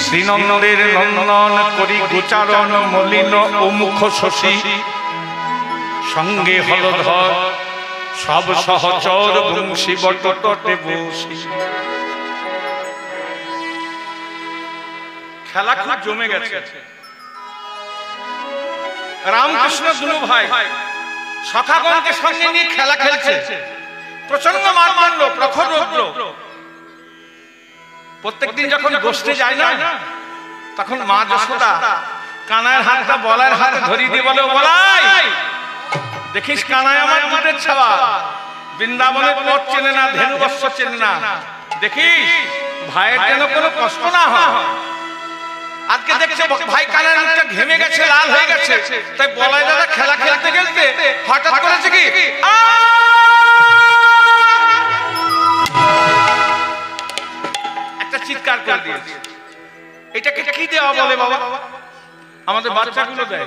শ্রীনন্দের নন্দন করি গোচারণ মলিন ও মুখ শশী সঙ্গে হলধর সব সহচর বংশী বট তটে বসি। খেলা খুব জমে গেছে। রামকৃষ্ণ দুনু ভাই সখাগণকে সঙ্গে নিয়ে খেলা খেলছে। প্রচন্ড মারমান্য, প্রখর রৌদ্র। প্রত্যেকদিন যখন গোষ্ঠী যায় না, তখন মা যশোদা কানাইয়ের হাতটা বলাইয়ের হাতে ধরিয়ে দিয়ে বলে, বলাই দেখিস কানাই আমার দুধের ছাওয়া, বৃন্দাবনের পথ চেনে না, ধেনু বৎস চেনে না, দেখিস ভাইয়ের যেন কোনো কষ্ট না হয়। আজকে দেখছে ভাই কানাইয়ের মুখটা ঘেমে গেছে, লাল হয়ে গেছে, তাই বলাই দাদা খেলা খেলতে খেলতে হঠাৎ করেছে কি একটা চিৎকার করে দিয়েছে। এটাকে কি দেওয়া বলে বাবা? আমাদের বাচ্চাগুলো দেয়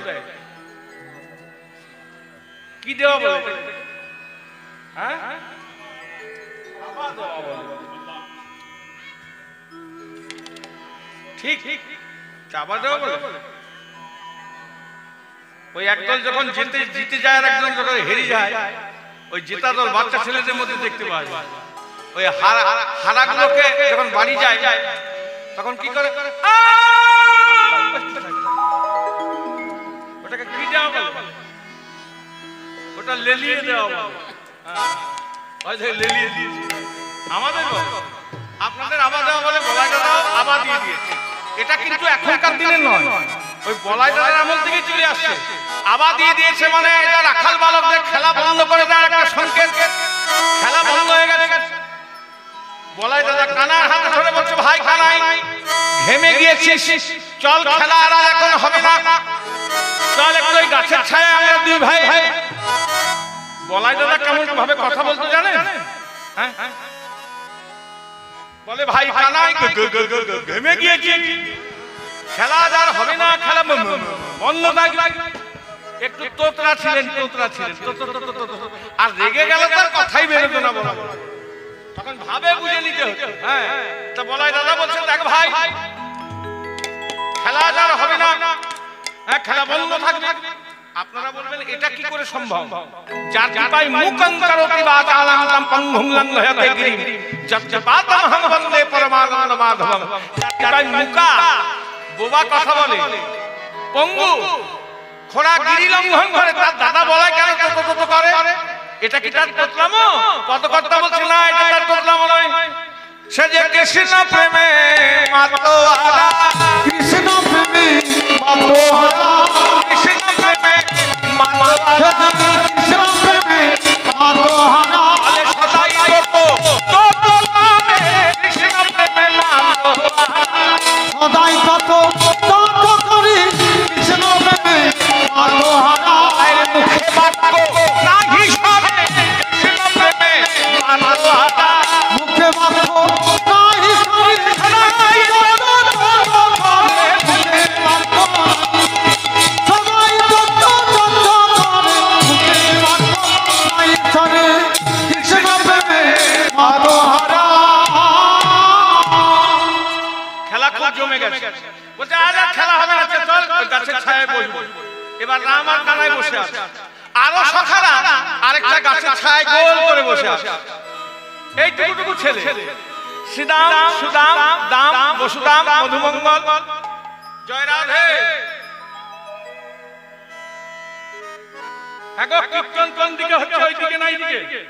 কি দেওয়া বলে? হ্যাঁ, ঠিক ঠিক চাপা দেওয়া বলে। ওই একদল যখন জিতে যায় আর একদল যখন হেরে যায়, ওই জেতা দল বাচ্চা ছেলেদের মধ্যে দেখতে পাওয়া যায়। ওই হারাগুলোকে যখন বাড়ি যায় তখন কি করে? ওটাকে কি দেওয়া বলে? ওটা লেলিয়ে দেওয়া বলে। লেলিয়ে দিয়েছে আমাদের, আপনাদের আবার দেওয়া বলে, বলাই দাদাও আবার দিয়ে দিয়েছে। এটা কিন্তু এখনকার দিনে নয়, ওই বলাই দাদার আমল থেকে চলে আসছে। আবার দিয়ে দিয়েছে মানে এটা রাখাল বালকদের খেলা বন্ধ করে দেওয়ার একটা সংকেত। খেলা বন্ধ হয়ে গেছে। বলাই দাদা কানার হাতে ধরে বলছে, ভাই কানাই ঘেমে গিয়েছিস, চল খেলা আর এখন হবে না, চল একটু ওই গাছের ছায়া আমরা দুই ভাই ভাই। বলাই দাদা কেমন ভাবে কথা বলতে জানে? হ্যাঁ, বলে ভাই কানাই ঘেমে গিয়েছি, খেলা আর হবে না, খেলা বন্ধ থাকবে। একটু তোতরা ছিলেন, আর রেগে গেল তার কথাই বেরোতো না বলা, তখন ভাবে বুঝে নিতে হতো। হ্যাঁ, তা বলাই দাদা বলছে, দেখ ভাই খেলা আর হবে না, হ্যাঁ খেলা বন্ধ থাকবে। আপনারা বলবেন এটা কি করে সম্ভব? যার পাই মুখং করতি বাচালাম পঙ্গুম লঙ্ঘয়তে গিরিম যৎপাতম হম বন্দে পরমানন্দ মাধবম। যার পাই মুকা বোবা কথা বলে, পঙ্গু খোড়া গিরি লঙ্ঘন করে, তার দাদা বলাই কেন কত করে? এটা কি তার তোতলামো? পদকর্তা বলছে না, এটা তার তোতলামো নয়। সে যে কৃষ্ণ প্রেমে মাতোয়ারা, কৃষ্ণ প্রেমে মাতোয়ারা, কৃষ্ণ প্রেমে মাতোয়ারা, কৃষ্ণ প্রেমে মাতোয়ারা, আলে সদাই তো নামে কৃষ্ণ প্রেমে মাতোয়ারা, সদাই কত করি কৃষ্ণ প্রেমে মাতোয়ারা, আরে মুখে বাক্য নাহি সবে কৃষ্ণ প্রেমে মাতোয়ারা, মুখে বাক্য নাহি সবে সদাই এবার রাম আর কানাই বসে আছে, আরো সখারা আরেকটা গাছের ছায় গোল করে বসে আছে। এইটুকু ছেলে সুদাম সুদাম দাম বসুদাম মধুমঙ্গল জয় রাধে। এখন কীর্তন কোন দিকে হচ্ছে, ওই দিকে না এইদিকে?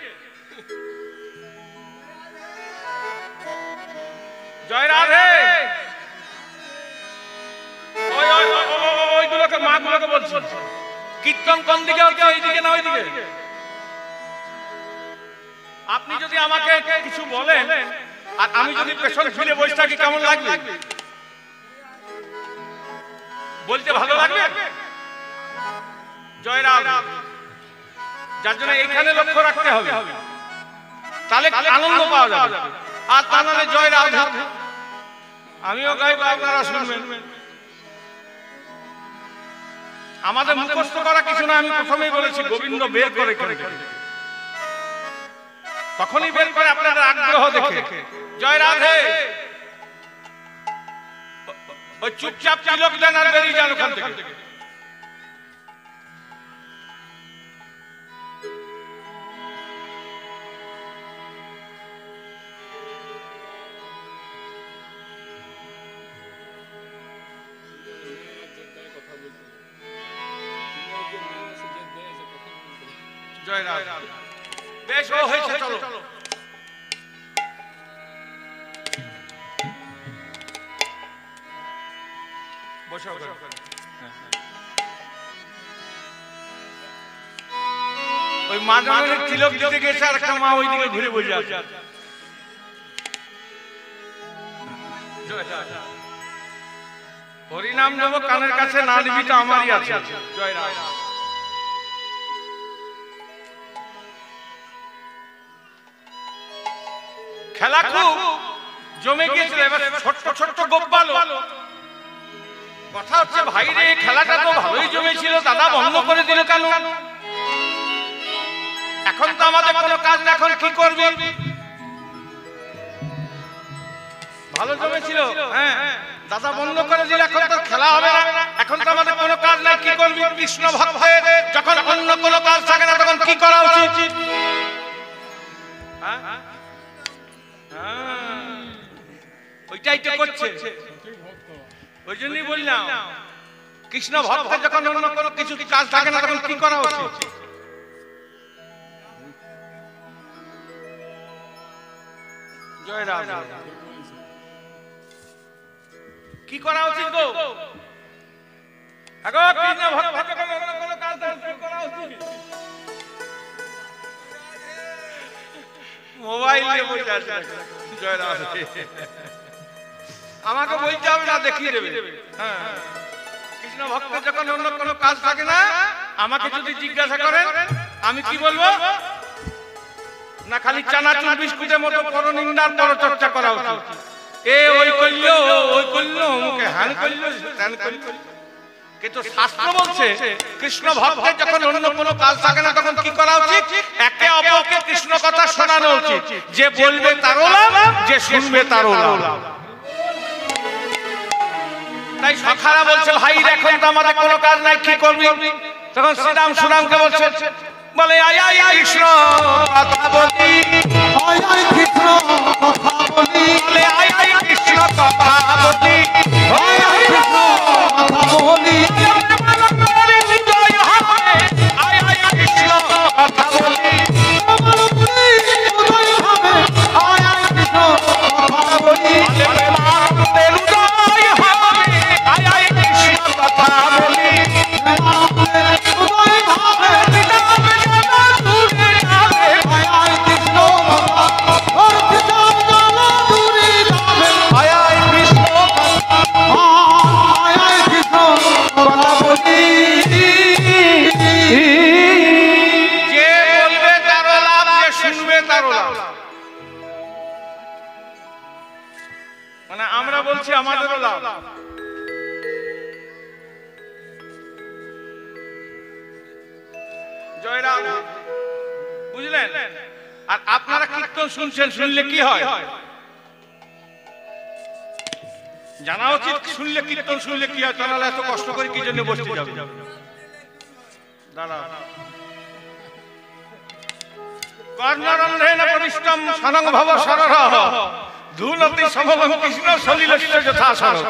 জয় রাধে। ওইগুলোকে মাগুলোকে বলছি, কীর্তন কোন দিকে হচ্ছে, এইদিকে না ওইদিকে? আপনি যদি আমাকে কিছু বলেন আর আমি যদি পেছন ফিরে বসে থাকি কেমন লাগবে? বলতে ভালো লাগবে? জয় রাম। যার জন্য এখানে লক্ষ্য রাখতে হবে, তাহলে আনন্দ পাওয়া যাবে। আর তা নাহলে জয় রাম আমিও গাইব, আপনারা শুনবেন। আমাদের মুখস্থ করা কিছু না, আমি প্রথমেই বলেছি গোবিন্দ বের করে তখনই বের করে আপনাদের আগ্রহ দেখে। জয় রাধে। ওই চুপচাপ তিলক দেন আর বেরিয়ে যান ওখান থেকে। জয় রাধে। বেশ, ও হয়েছে, চলো বসো। ওই মা জানের তিলক দিতে গেছে আর একটা মা ওইদিকে ঘুরে বসে আছে। হরিনাম দেব কানের কাছে না দিবি তো আমারই আছে। জয় রাম। খেলা খুব জমে গিয়েছিল, এবার ছোট্ট ছোট্ট গোপাল। কথা হচ্ছে ভাই রে, খেলাটা তো ভালোই জমেছিল, দাদা বন্ধ করে দিল কেন? এখন তো আমাদের কোনো কাজ না, এখন কি করবি? ভালো জমেছিল, হ্যাঁ, দাদা বন্ধ করে দিল, এখন তো খেলা হবে না, এখন তো আমাদের কোনো কাজ নাই, কি করবি? কৃষ্ণ ভক্তের যখন অন্য কোনো কাজ থাকে না তখন কি করা উচিত? ওইটাই তো করছে, ওই জন্যই বললাম কৃষ্ণ ভক্তের যখন অন্য কোনো কিছু কাজ থাকে না তখন কি করা উচিত? জয় রাম। কি করা উচিত গো? কৃষ্ণ ভক্তের যখন অন্য কোনো কাজ থাকে কি করা উচিত? মোবাইল নিয়ে বসে আছে। জয় রাম। আমাকে বলতে হবে না, দেখিয়ে দেবে। হ্যাঁ, কৃষ্ণ ভক্তের যখন অন্য কোনো কাজ থাকে না, আমাকে যদি জিজ্ঞাসা করেন আমি কি বলবো? না খালি চানাচুর বিস্কুটের মতো পরনিন্দার পরচর্চা করা উচিত। এ ওই করলো, ওই করলো, মুখে হ্যান করলো, ত্যান করলো। কিন্তু শাস্ত্র বলছে কৃষ্ণ ভক্তের যখন অন্য কোনো কাজ থাকে না তখন কি করা উচিত? একে অপরকে কৃষ্ণ কথা শোনানো উচিত। যে বলবে তারও লাভ, যে শুনবে তারও লাভ। তাই সখারা বলছে ভাই এখন তো আমাদের কোনো কাজ নাই, কি করবি? তখন শ্রীরাম সুরামকে বলছে, বলে আয় আয় কৃষ্ণ কথা বলি, আয় আয় কৃষ্ণ কথা বলি, বলে আয় আয় কৃষ্ণ কথা বলি, আয় আয় কৃষ্ণ কথা বলি, আয় আয় কৃষ্ণ কথা বলি, আয় আয় কৃষ্ণ কথা বলি, মানে আমরা বলছি আমাদেরও লাভ। জয় রাম। বুঝলেন? আর আপনারা কীর্তন শুনছেন, শুনলে কি হয় জানা উচিত। শুনলে কীর্তন শুনলে কি হয়, তাহলে এত কষ্ট করে কি জন্য বসতে যাবে? দাঁড়া। কর্ণরন্ধ্রেণ প্রবিষ্টম সনং ভব সররঃ ধুনতি সমবং কৃষ্ণ সলিলস্য যথা সরল।